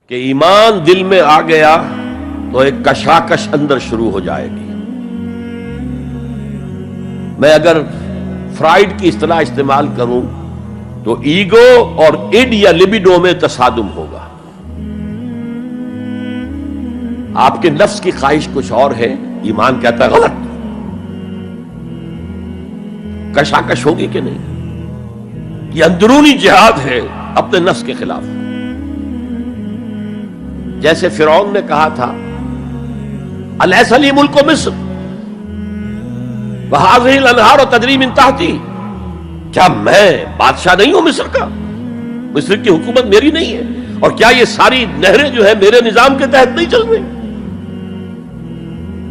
کہ ایمان دل میں آ گیا تو ایک کشاکش اندر شروع ہو جائے گی۔ میں اگر فرائیڈ کی اصطلاح استعمال کروں تو ایگو اور اڈ یا لبیڈو میں تصادم ہوگا۔ آپ کے نفس کی خواہش کچھ اور ہے، ایمان کہتا ہے غلط۔ کشاکش ہوگی کہ نہیں؟ یہ اندرونی جہاد ہے اپنے نفس کے خلاف۔ جیسے فرعون نے کہا تھا الیس لی ملک مصر وہذہ الانہار تجری من تحتی، کیا میں بادشاہ نہیں ہوں مصر کا؟ مصر کی حکومت میری نہیں ہے؟ اور کیا یہ ساری نہریں جو ہے میرے نظام کے تحت نہیں چل رہی؟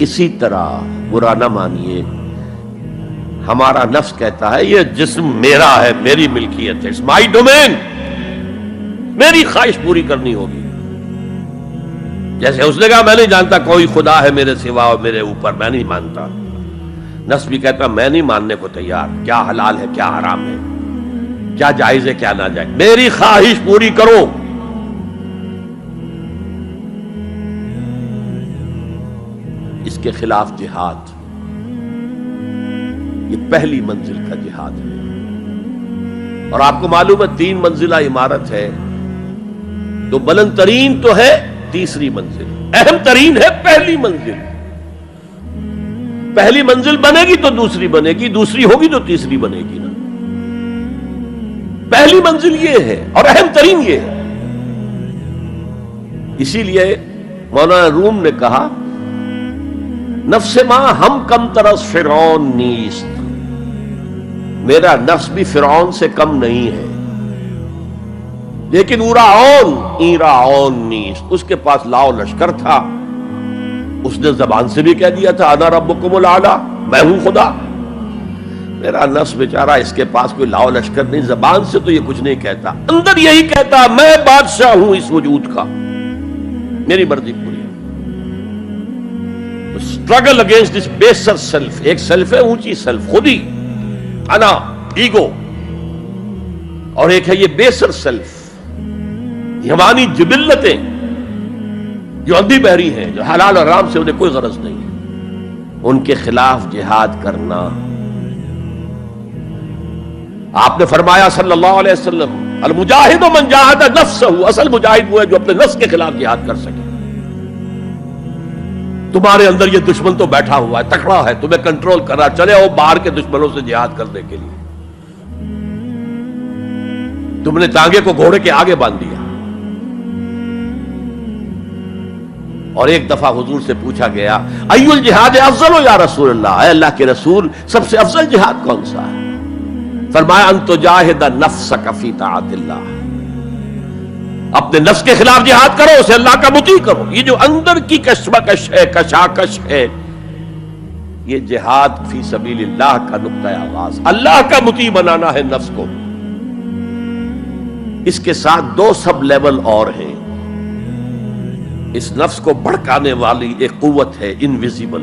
اسی طرح برا نہ مانیے، ہمارا نفس کہتا ہے یہ جسم میرا ہے، میری ملکیت ہے، اٹس مائی ڈومین، میری خواہش پوری کرنی ہوگی۔ جیسے اس نے کہا میں نہیں جانتا کوئی خدا ہے میرے سوا اور میرے اوپر، میں نہیں مانتا۔ نفس بھی کہتا میں نہیں ماننے کو تیار، کیا حلال ہے کیا حرام ہے، کیا جائز ہے کیا ناجائز، میری خواہش پوری کرو۔ اس کے خلاف جہاد، یہ پہلی منزل کا جہاد ہے۔ اور آپ کو معلوم ہے 3 منزلہ عمارت ہے، تو بلند ترین تو ہے تیسری منزل، اہم ترین ہے پہلی منزل۔ پہلی منزل بنے گی تو دوسری بنے گی، دوسری ہوگی تو تیسری بنے گی نا۔ پہلی منزل یہ ہے اور اہم ترین یہ ہے۔ اسی لیے مولانا روم نے کہا نفس ماں ہم کم ترس فرعون نیست، میرا نفس بھی فرعون سے کم نہیں ہے، لیکن ایراون نیست، اس کے پاس لاؤ لشکر تھا، اس نے زبان سے بھی کہہ دیا تھا انا ربکم الاعلی، میں ہوں خدا۔ میرا نفس بیچارہ اس کے پاس کوئی لاؤ لشکر نہیں، زبان سے تو یہ کچھ نہیں کہتا، اندر یہی کہتا میں بادشاہ ہوں اس وجود کا، میری مرضی پوری۔ اسٹرگل اگینسٹ دس بیسر سیلف، ایک سیلف ہے اونچی سیلف، خودی، انا، ایگو، اور ایک ہے یہ بیسر سیلف، ہماری جبلتیں جو اندھی بہری ہیں، جو حلال اور حرام سے انہیں کوئی غرض نہیں ہے، ان کے خلاف جہاد کرنا۔ آپ نے فرمایا صلی اللہ علیہ وسلم المجاہد من جاہد نفسہ، اصل مجاہد وہ ہے جو اپنے نفس کے خلاف جہاد کر سکے۔ تمہارے اندر یہ دشمن تو بیٹھا ہوا ہے، تکڑا ہے، تمہیں کنٹرول کرنا، چلے وہ باہر کے دشمنوں سے جہاد کرنے کے لیے۔ تم نے ٹانگے کو گھوڑے کے آگے باندھ دیا۔ اور ایک دفعہ حضور سے پوچھا گیا ایُّ الجہاد افضل یا رسول اللہ، اے اللہ کے رسول سب سے افضل جہاد کون سا ہے؟ فرمایا ان تجاہد نفسک فی طاعت اللہ، اپنے نفس کے خلاف جہاد کرو، اسے اللہ کا مطیع کرو۔ یہ جو اندر کی کشمکش ہے، کشاکش ہے، یہ جہاد فی سبیل اللہ کا نقطہ آغاز، اللہ کا مطیع بنانا ہے نفس کو۔ اس کے ساتھ 2 سب لیول اور ہیں۔ اس نفس کو بھڑکانے والی ایک قوت ہے انویزیبل،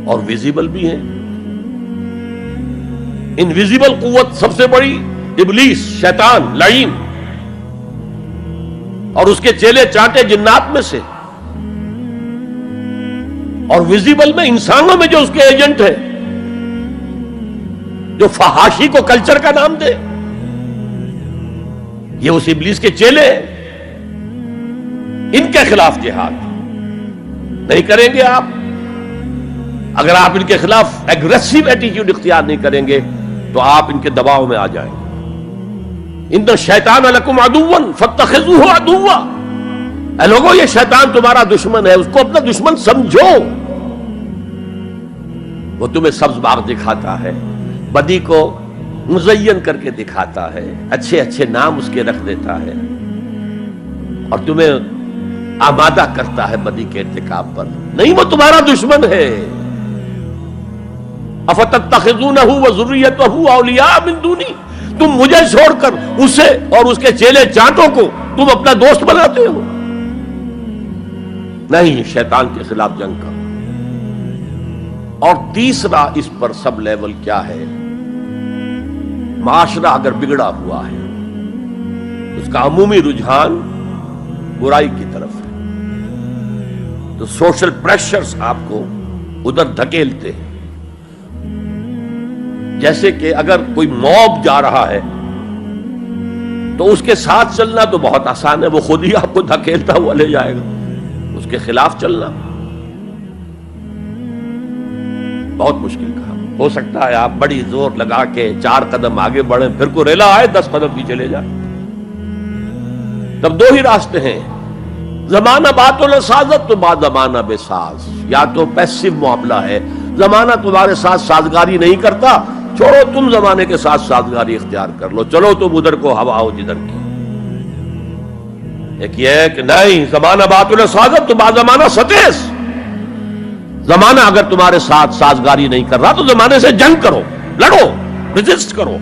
اور ویزیبل بھی ہے۔ انویزیبل قوت سب سے بڑی ابلیس، شیطان، لعین، اور اس کے چیلے چانٹے جنات میں سے، اور ویزیبل میں انسانوں میں جو اس کے ایجنٹ ہیں، جو فحاشی کو کلچر کا نام دے، یہ اس ابلیس کے چیلے ہیں۔ ان کے خلاف جہاد نہیں کریں گے آپ، اگر آپ ان کے خلاف ایگریسو ایٹیٹیوڈ اختیار نہیں کریں گے تو آپ ان کے دباؤ میں آ جائیں گے۔ ان الشیطان لکم عدو فاتخذوہ عدوا، اے لوگوں یہ شیطان تمہارا دشمن ہے، اس کو اپنا دشمن سمجھو۔ وہ تمہیں سبز باغ دکھاتا ہے، بدی کو مزین کر کے دکھاتا ہے، اچھے اچھے نام اس کے رکھ دیتا ہے، اور تمہیں آمادہ کرتا ہے بدی کے ارتکاب پر۔ نہیں، وہ تمہارا دشمن ہے۔ افتتخذونہ وذریتہ اولیاء من دونی، تم مجھے چھوڑ کر اسے اور اس کے چیلے چانٹوں کو تم اپنا دوست بناتے ہو۔ نہیں، شیطان کے خلاف جنگ کرو۔ اور تیسرا اس پر سب لیول کیا ہے؟ معاشرہ اگر بگڑا ہوا ہے، اس کا عمومی رجحان برائی کی طرف ہے، تو سوشل پریشرز آپ کو ادھر دھکیلتے ہیں. جیسے کہ اگر کوئی موب جا رہا ہے تو اس کے ساتھ چلنا تو بہت آسان ہے، وہ خود ہی آپ کو دھکیلتا ہوا لے جائے گا. اس کے خلاف چلنا بہت مشکل کام. ہو سکتا ہے آپ بڑی زور لگا کے 4 قدم آگے بڑھیں، پھر کوئی ریلا آئے 10 قدم پیچھے لے جائے. تب 2 ہی راستے ہیں، زمانہ بات سازت تو بعد زمانہ بے ساز. یا تو پیسو معاملہ ہے، زمانہ تمہارے ساتھ سازگاری نہیں کرتا، چھوڑو تم زمانے کے ساتھ سازگاری اختیار کر لو، چلو تم ادھر کو ہوا ہو جدھر کی. ایک یہ ہے کہ نہیں، زمانہ بات سازت تو بعد زمانہ ستیس. زمانہ اگر تمہارے ساتھ سازگاری نہیں کر رہا تو زمانے سے جنگ کرو، لڑو، ریزسٹ کرو.